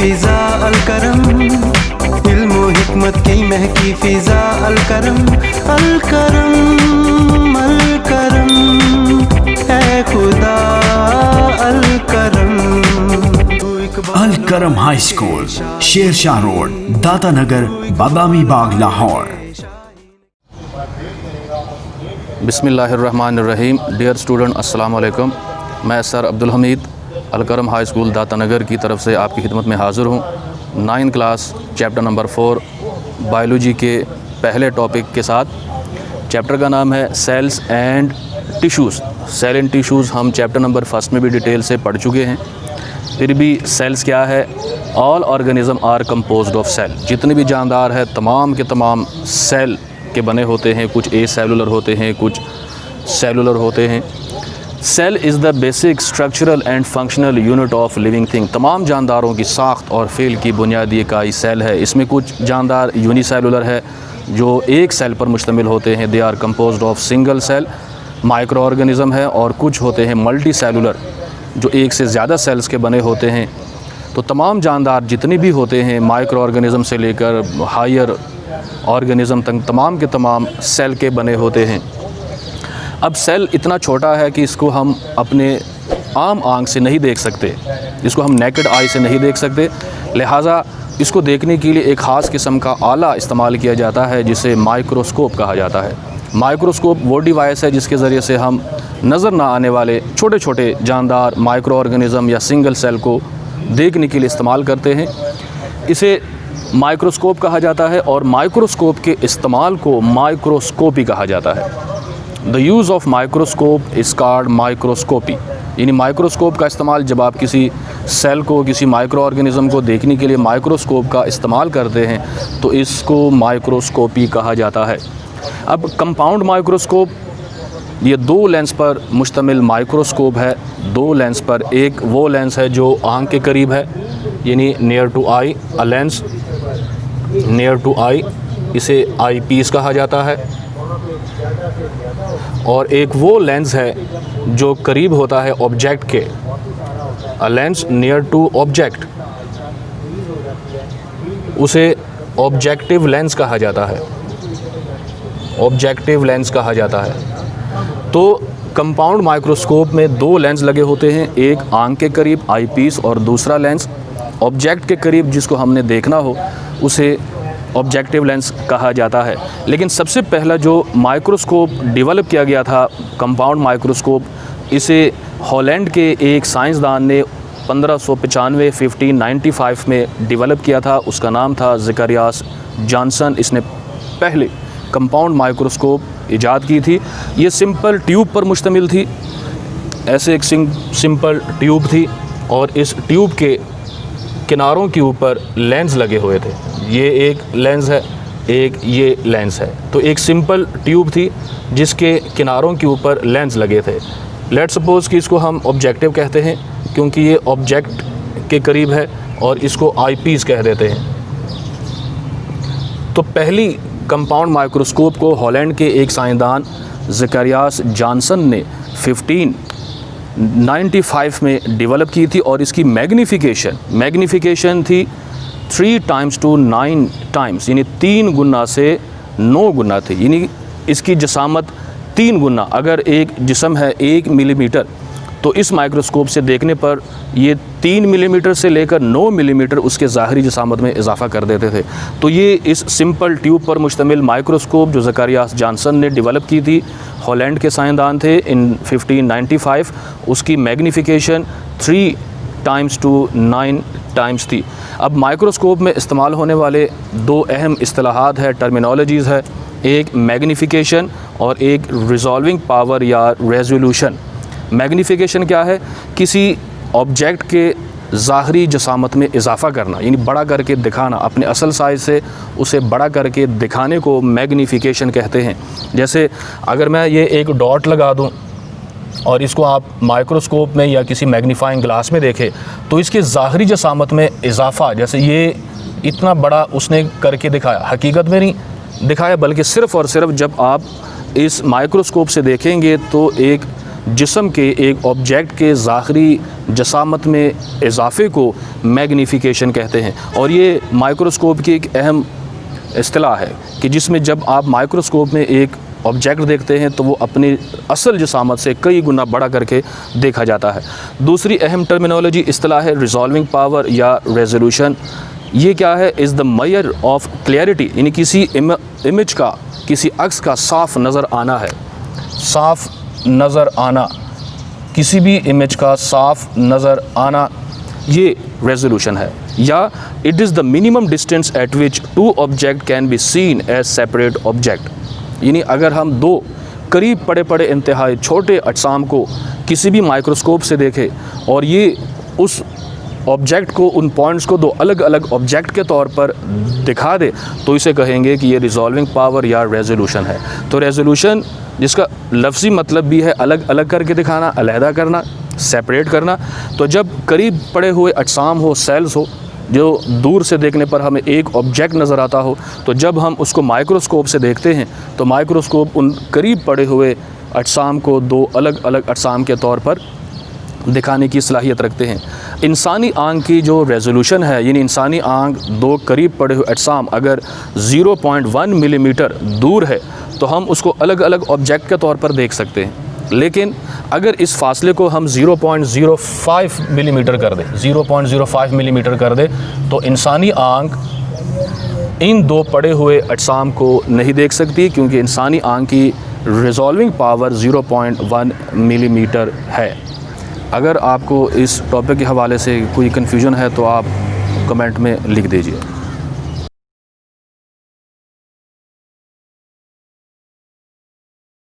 फ़िज़ा अलकरम, इल्म व हिकमत की महकी फ़िज़ा अलकरम, अलकरम अलकरम ऐ खुदा अलकरम। Alkaram high school, Shershah road, Data Nagar, Badami Bagh, Lahore. बिस्मिल्लाहिर्रहमानिर्रहीम। डियर स्टूडेंट, अस्सलाम वालेकुम। मैं sir Abdul Hamid Alkaram high school दाता नगर की तरफ से आपकी खिदमत में हाज़िर हूँ। 9th class chapter number 4 biology के पहले टॉपिक के साथ। चैप्टर का नाम है cells and tissues. Cell and tissues हम चैप्टर नंबर 1 में भी डिटेल से पढ़ चुके हैं। फिर भी सेल्स क्या है? All organism are composed of cell. जितने भी जानदार है तमाम के तमाम सेल के बने होते हैं। कुछ ए सेलुलर होते हैं, कुछ सेलुलर होते हैं। Cell is the basic structural and functional unit of living thing. तमाम जानदारों की साख्त और फेल की बुनियादी इकाई सेल है। इसमें कुछ जानदार यूनिसेलुलर है जो एक सेल पर मुश्तमिल होते हैं, they are composed of single cell. Micro organism है और कुछ होते हैं मल्टी सेलुलर जो एक से ज़्यादा सेल्स के बने होते हैं। तो तमाम जानदार जितने भी होते हैं माइक्रो ऑर्गेनिज़म से लेकर हायर ऑर्गेनिज़म तक तमाम के तमाम सेल के बने होते हैं। अब सेल इतना छोटा है कि इसको हम अपने आम आँख से नहीं देख सकते, इसको हम नेकेड आई से नहीं देख सकते। लिहाजा इसको देखने के लिए एक ख़ास किस्म का आला इस्तेमाल किया जाता है जिसे माइक्रोस्कोप कहा जाता है। माइक्रोस्कोप वो डिवाइस है जिसके ज़रिए से हम नज़र ना आने वाले छोटे छोटे जानदार माइक्रो ऑर्गेनिज़म या सिंगल सेल को देखने के लिए इस्तेमाल करते हैं। इसे माइक्रोस्कोप कहा जाता है और माइक्रोस्कोप के इस्तेमाल को माइक्रोस्कोपी कहा जाता है। The use of microscope is called microscopy. यानी माइक्रोस्कोप का इस्तेमाल जब आप किसी सेल को, किसी माइक्रो ऑर्गेनिज़म को देखने के लिए माइक्रोस्कोप का इस्तेमाल करते हैं तो इसको माइक्रोस्कोपी कहा जाता है। अब कंपाउंड माइक्रोस्कोप ये 2 लेंस पर मुश्तमिल माइक्रोस्कोप है। 2 लेंस पर, एक वो लेंस है जो आँख के करीब है यानी near to eye, a lens near to eye, इसे आई पीस कहा जाता है। और एक वो लेंस है जो करीब होता है ऑब्जेक्ट के, a lens near to object, उसे ऑब्जेक्टिव लेंस कहा जाता है। ऑब्जेक्टिव लेंस कहा जाता है। तो कंपाउंड माइक्रोस्कोप में 2 लेंस लगे होते हैं, एक आँख के करीब आई पीस और दूसरा लेंस ऑब्जेक्ट के करीब जिसको हमने देखना हो उसे ऑब्जेक्टिव लेंस कहा जाता है। लेकिन सबसे पहला जो माइक्रोस्कोप डेवलप किया गया था कंपाउंड माइक्रोस्कोप, इसे हॉलैंड के एक साइंसदान ने 1595 में डेवलप किया था। उसका नाम था ज़करियास जॉनसन। इसने पहले कंपाउंड माइक्रोस्कोप इजाद की थी। ये सिंपल ट्यूब पर मुश्तमिल थी। ऐसे एक सिंपल ट्यूब थी और इस ट्यूब के किनारों के ऊपर लेंस लगे हुए थे। ये एक लेंस है, एक ये लेंस है। तो एक सिंपल ट्यूब थी जिसके किनारों के ऊपर लेंस लगे थे। लेट्स सपोज़ कि इसको हम ऑब्जेक्टिव कहते हैं क्योंकि ये ऑब्जेक्ट के करीब है और इसको आई पीस कह देते हैं। तो पहली कंपाउंड माइक्रोस्कोप को हॉलैंड के एक साइंसदान ज़करियास जॉनसन ने 1595 में डेवलप की थी और इसकी मैग्नीफिकेशन थी 3 times to 9 times, यानी 3 गुना से 9 गुना थी। यानी इसकी जसामत 3 गुना। अगर एक जिस्म है 1 मिलीमीटर तो इस माइक्रोस्कोप से देखने पर ये 3 मिलीमीटर से लेकर 9 मिलीमीटर उसके ज़ाहरी जसामत में इजाफ़ा कर देते थे। तो ये इस सिंपल ट्यूब पर मुश्तमिल माइक्रोस्कोप जो ज़करियास जॉनसन ने डेवलप की थी, हॉलैंड के साइंसदान थे इन 1595, उसकी मैग्नीफिकेशन 3 times to 9 times थी। अब माइक्रोस्कोप में इस्तेमाल होने वाले 2 अहम इस्तिलाहात है, टर्मिनोलॉजीज़ है, एक मैग्नीफिकेशन और एक रिजॉल्विंग पावर या रेजोल्यूशन। मैग्नीफिकेशन क्या है? किसी ऑब्जेक्ट के ज़ाहरी जसामत में इजाफ़ा करना, यानी बड़ा करके दिखाना, अपने असल साइज़ से उसे बड़ा करके दिखाने को मैग्नीफिकेशन कहते हैं। जैसे अगर मैं ये एक डॉट लगा दूं और इसको आप माइक्रोस्कोप में या किसी मैग्नीफाइंग ग्लास में देखें तो इसके ज़ाहरी जसामत में इजाफ़ा, जैसे ये इतना बड़ा उसने करके दिखाया, हकीकत में नहीं दिखाया बल्कि सिर्फ़ और सिर्फ जब आप इस माइक्रोस्कोप से देखेंगे तो एक जिस्म के एक ऑब्जेक्ट के ज़ाहरी जसामत में इजाफ़े को मैग्नीफिकेशन कहते हैं। और ये माइक्रोस्कोप की एक अहम इस्तिलाह है कि जिसमें जब आप माइक्रोस्कोप में एक ऑब्जेक्ट देखते हैं तो वो अपनी असल जसामत से कई गुना बड़ा करके देखा जाता है। दूसरी अहम टर्मिनोलॉजी इस्तिलाह है रिजॉल्विंग पावर या रेजोल्यूशन। ये क्या है? Is the measure of clarity, यानी किसी इमेज का, किसी अक्स का साफ नज़र आना है। साफ नज़र आना, किसी भी इमेज का साफ नज़र आना, ये रेजोल्यूशन है। या it is the minimum distance at which two object can be seen as separate object, यानी अगर हम दो करीब पड़े इंतहाई छोटे अजसाम को किसी भी माइक्रोस्कोप से देखें और ये उस ऑब्जेक्ट को, उन पॉइंट्स को दो अलग अलग ऑब्जेक्ट के तौर पर दिखा दे, तो इसे कहेंगे कि ये रिजॉल्विंग पावर या रेजोल्यूशन है। तो रेजोल्यूशन जिसका लफ्ज़ी मतलब भी है अलग अलग करके दिखाना, अलहदा करना, सेपरेट करना। तो जब करीब पड़े हुए अजसाम हो, सेल्स हो, जो दूर से देखने पर हमें एक ऑब्जेक्ट नज़र आता हो, तो जब हम उसको माइक्रोस्कोप से देखते हैं तो माइक्रोस्कोप उन करीब पड़े हुए अजसाम को दो अलग अलग अजसाम के तौर पर दिखाने की सलाहियत रखते हैं। इंसानी आँख की जो रेजोल्यूशन है, यानी इंसानी आँख दो करीब पड़े हुए अजसाम अगर 0.1 मिलीमीटर दूर है तो हम उसको अलग अलग ऑब्जेक्ट के तौर पर देख सकते हैं। लेकिन अगर इस फासले को हम 0.05 मिलीमीटर कर दें, 0.05 मिलीमीटर कर दें, तो इंसानी आँख इन दो पड़े हुए अजसाम को नहीं देख सकती, क्योंकि इंसानी आँख की रिजॉल्विंग पावर 0.1 मिलीमीटर है। अगर आपको इस टॉपिक के हवाले से कोई कन्फ्यूजन है तो आप कमेंट में लिख दीजिए।